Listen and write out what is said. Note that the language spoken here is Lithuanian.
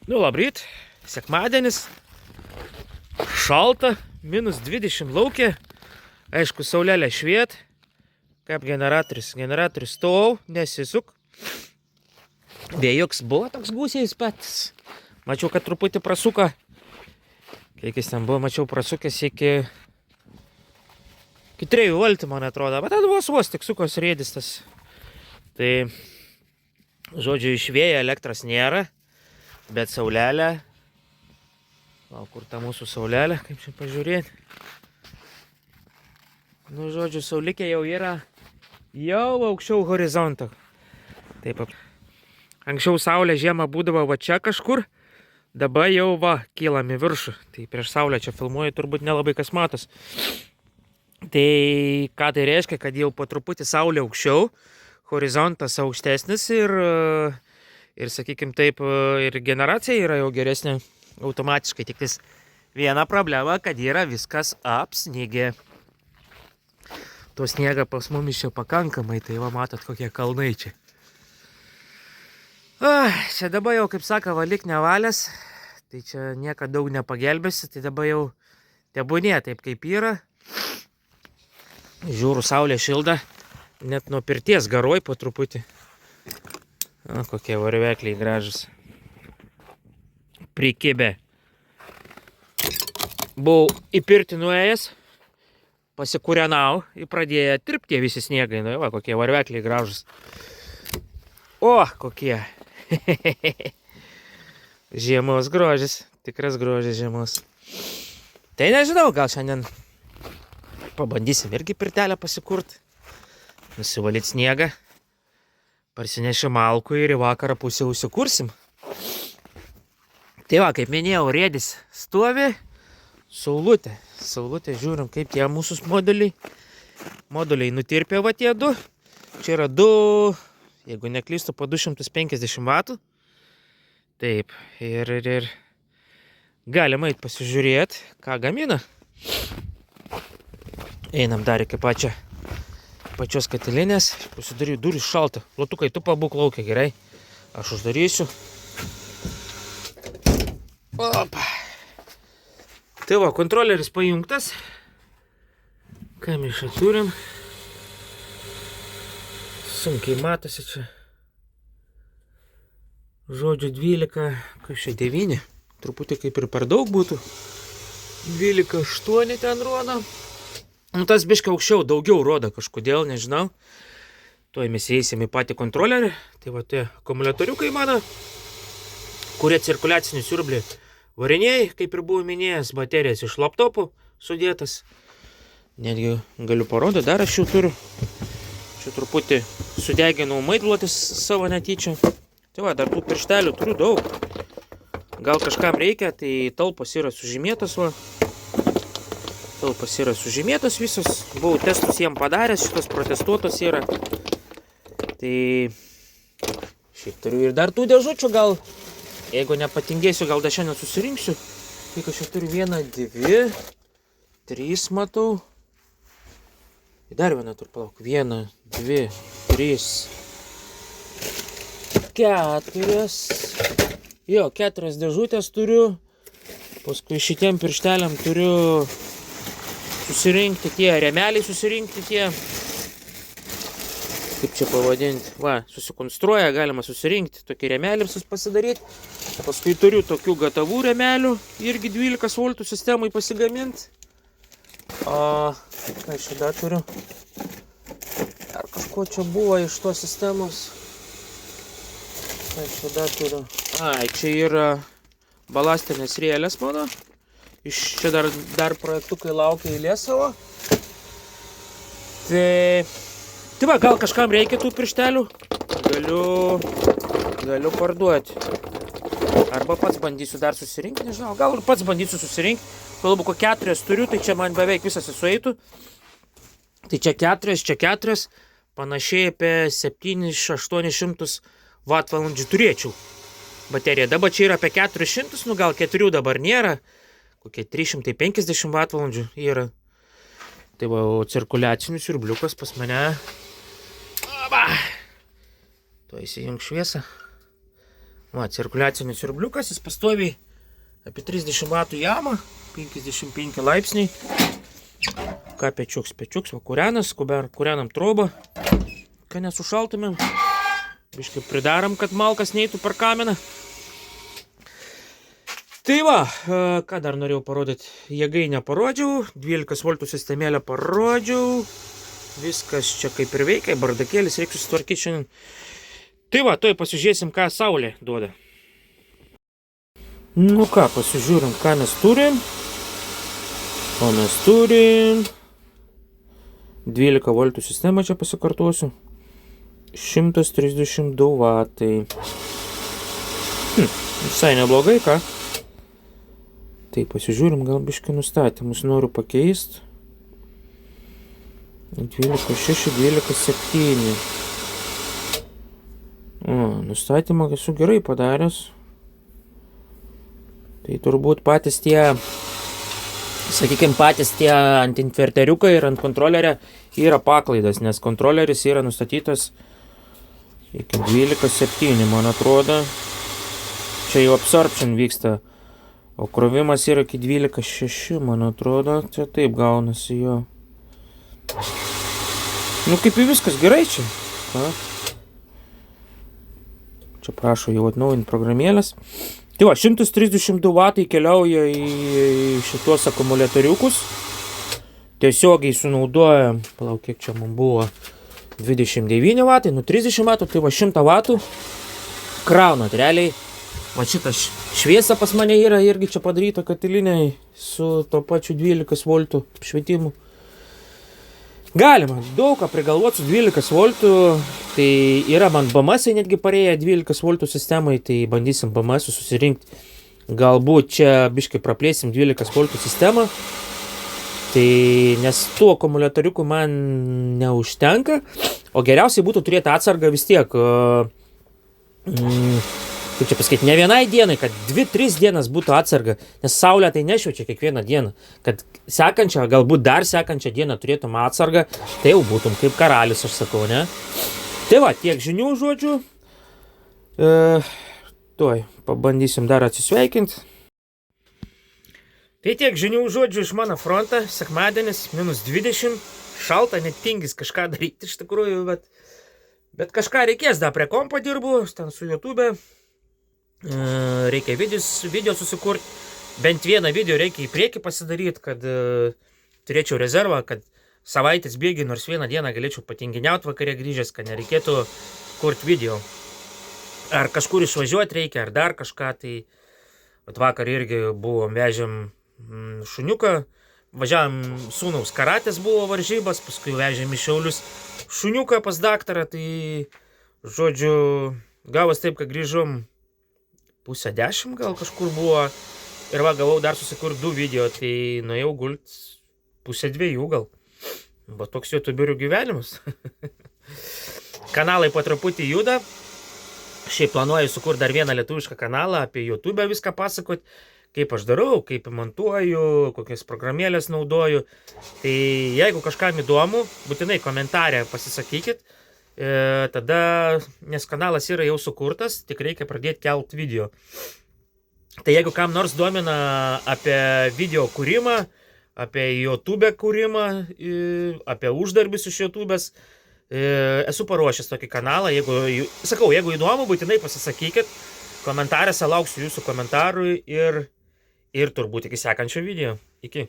Nu, labryt, sekmadienis, šalta, -20 laukia, aišku, saulelė šviet, kaip generatorius stovau, nesisuk. Vėjuks buvo toks gūsiais, bet mačiau, kad truputį prasuko, kiek jis ten buvo, mačiau prasukęs iki 3 voltų, man atrodo, bet ten vos tik sukos rėdis tas. Tai, žodžiu, iš vėjo elektros nėra. Bet saulelė, o kur ta mūsų saulelė, kaip čia pažiūrėti. Nu, žodžiu, saulikė jau yra jau aukščiau horizonto. Taip, anksčiau saulė žiemą būdavo va čia kažkur, dabar jau va, kylam į viršų. Tai prieš saulę čia filmuoju, turbūt nelabai kas matos. Tai ką tai reiškia, kad jau po truputį saulė aukščiau, horizontas aukštesnis ir sakykim taip, ir generacija yra jau geresnė automatiškai. Tik tais viena problema, kad yra viskas apsnigę. To sniega pas mumis čia pakankamai, tai va matot kokie kalnai čia. Čia dabar jau, kaip sako, valyk nevalės, tai čia niekada daug nepagelbėsi, tai dabar jau tebūnė taip kaip yra. Žiūriu, saulė šilda, net nuo pirties garoj po truputį. Kokie varvekliai gražus. Prikibę. Buvau į pirtį nuėjęs, pasikūrenau, pradėjo tirpti tie visi sniegai. Nu, va, kokie varvekliai gražus. O, kokie. Žiemos grožis. Tikras grožis žiemos. Tai nežinau, gal šiandien pabandysim irgi pirtelę pasikurti. Nusivalyti sniegą. Parsinešim malkų ir į vakarą pusę užsikursim. Tai va, kaip minėjau, rėdis stovi, saulutė. Saulutė, žiūrim, kaip tie mūsų moduliai. Moduliai nutirpė va tie du. Čia yra du, jeigu neklystu, po 250 vatų. Taip, ir galima eit pasižiūrėti, ką gamina. Einam dar iki pačios katilinės, pasidaryju duris šalta. Lotukai, tu pabūk laukia, gerai? Aš uždarysiu. Opa. Tai va, kontroleris pajungtas. Ką mes čia turim? Sunkiai matosi čia. Žodžiu 12, kas čia 9. Truputį kaip ir per daug būtų. 12,8 ten rodo. Nu, tas biškai aukščiau daugiau rodo kažkodėl, nežinau. Tuoj mes įeisim į patį kontrolerį. Tai va, tie akumuliatoriukai mano, kurie cirkuliacinį siurblį varinėjai, kaip ir buvau minėjęs, baterijas iš laptopų sudėtas. Netgi galiu parodyti, dar aš jau turiu. Čia truputį sudeginau maitlotis savo netyčia. Tai va, dar tų pirštelių turiu daug. Gal kažkam reikia, tai talpos yra sužymėtas va. Talpas yra sužymėtas visos, buvau testus jiem padaręs, šitos protestuotos yra. Tai šiaip turiu ir dar tų dėžučių, gal, jeigu nepatingėsiu, gal dar šiandien susirinksiu. Kiek aš čia turiu 1, 2, 3 matau. Dar vieną turiu, palauk, 1, 2, 3, 4. Jo, 4 dėžutės turiu. Paskui šitiem piršteliam turiu susirinkti tie, remeliai susirinkti tie, kaip čia pavadinti, va, susikonstruoja, galima susirinkti, tokį remelį visus pasidaryti. Paskui turiu tokių gatavų remelių, irgi 12 voltų sistemai pasigaminti. Ką čia dar turiu? Ar kažko čia buvo iš tos sistemos? Ką čia dar turiu? Čia yra balastinės rėlės mano. Iš čia dar projektukai laukia eilė savo. Tai va, gal kažkam reikia tų pirštelių. Galiu parduoti. Arba pats bandysiu dar susirinkti, nežinau. Gal ir pats bandysiu susirinkti. Kalbu, ko 4 turiu, tai čia man beveik visas sueitų. Tai čia 4. Panašiai apie 700-800 Wh turėčiau bateriją. Dabar čia yra apie 400, nu gal 4 dabar nėra. Kokie 350 Wh yra. Tai va, cirkuliacinis siurbliukas pas mane. Tuo įsijung šviesą. Va, cirkuliacinis siurbliukas, jis pastoviai apie 30 vatų jamą, 55 laipsniai. Ką pečiuks, va, kūrenas, kūrenam trobą, kad nesušaltumėm. Biškai pridarom, kad malkas neitų per kaminą. Tai va, ką dar norėjau parodyti, jėgainę parodžiau, 12 voltų sistemėlę parodžiau, viskas čia kaip ir veikia, bardakėlis reikia susitvarkyti šiandien. Tai va, toj pasižiūrėsim, ką saulė duoda. Nu ką, pasižiūrim, ką mes turim. O mes turim 12 voltų sistemą, čia pasikartosiu, 132 vatai. Visai neblogai, ką? Tai pasižiūrim, gal biškai nustatymus noriu pakeisti. 12.6, 12.7. Nustatymą esu gerai padaręs. Tai turbūt patys tie, sakykime, patys tie ant inverteriukai ir ant kontrolerio yra paklaidas, nes kontroleris yra nustatytas iki 12.7, man atrodo. Čia jau absorption vyksta. O krovimas yra iki 12.6, man atrodo, čia taip gaunasi jo. Nu kaip ir viskas gerai čia. Ką? Čia prašo jau atnaujinti programėlės. Tai va, 132 vatai keliauja į šitos akumuliatoriukus. Tiesiogiai sunaudoja, palauk, kiek čia man buvo, 29 vatai, nu 30 vatų, tai va 100 vatų kraunat realiai. Va šitą šviesą pas mane yra irgi čia padaryta katiliniai su to pačiu 12 voltų švietimu. Galima daug ką prigalvoti su 12 voltų, tai yra man BMS-ai netgi parėję 12 voltų sistemai, tai bandysim BMS-ų susirinkti. Galbūt čia biškai praplėsim 12 voltų sistemą, tai nes tų akumuliatoriukų man neužtenka, o geriausiai būtų turėti atsargą vis tiek. Kaip čia pasakyti, ne vienai dienai, kad 2-3 dienas būtų atsarga, nes saulė tai nešviečia kiekvieną dieną, kad sekančią, galbūt dar sekančią dieną turėtum atsargą, tai jau būtum kaip karalius, aš sakau, ne? Tai va, tiek žinių žodžių, tuoj pabandysim dar atsisveikinti. Tai tiek žinių žodžių iš mano fronto, sekmadienis, -20, šalta, net tingis kažką daryti iš tikrųjų, bet kažką reikės, dar prie kompo dirbu, ten su YouTube. Reikia video susikurti, bent vieną video reikia į priekį pasidaryti, kad turėčiau rezervą, kad savaitės bėgi, nors vieną dieną galėčiau patinginiauti vakarė grįžęs, kad nereikėtų kurti video. Ar kažkur išvažiuoti reikia, ar dar kažką, tai vakar irgi buvom, vežėm šuniuką, važiavam sūnaus karatės buvo varžybas, paskui vežėm į Šiaulius šuniuką pas daktarą, tai žodžiu, gavos taip, kad grįžom 9:30 gal kažkur buvo ir va gavau dar susikurti 2 video, tai nuėjau gult 1:30 gal. Va toks youtuberių gyvenimas. Kanalai po truputį juda. Šiaip planuoju sukurti dar vieną lietuvišką kanalą, apie YouTube viską pasakoti, kaip aš darau, kaip montuoju, kokias programėlės naudoju. Tai jeigu kažkam įdomu, būtinai komentarę pasisakykit. Tada, nes kanalas yra jau sukurtas, tik reikia pradėti kelt video. Tai jeigu kam nors domina apie video kūrimą, apie YouTube kūrimą, apie uždarbis iš YouTube'as, esu paruošęs tokį kanalą. Jeigu įdomu, būtinai pasisakykit, komentarėse lauksiu jūsų komentarų ir turbūt iki sekančio video. Iki.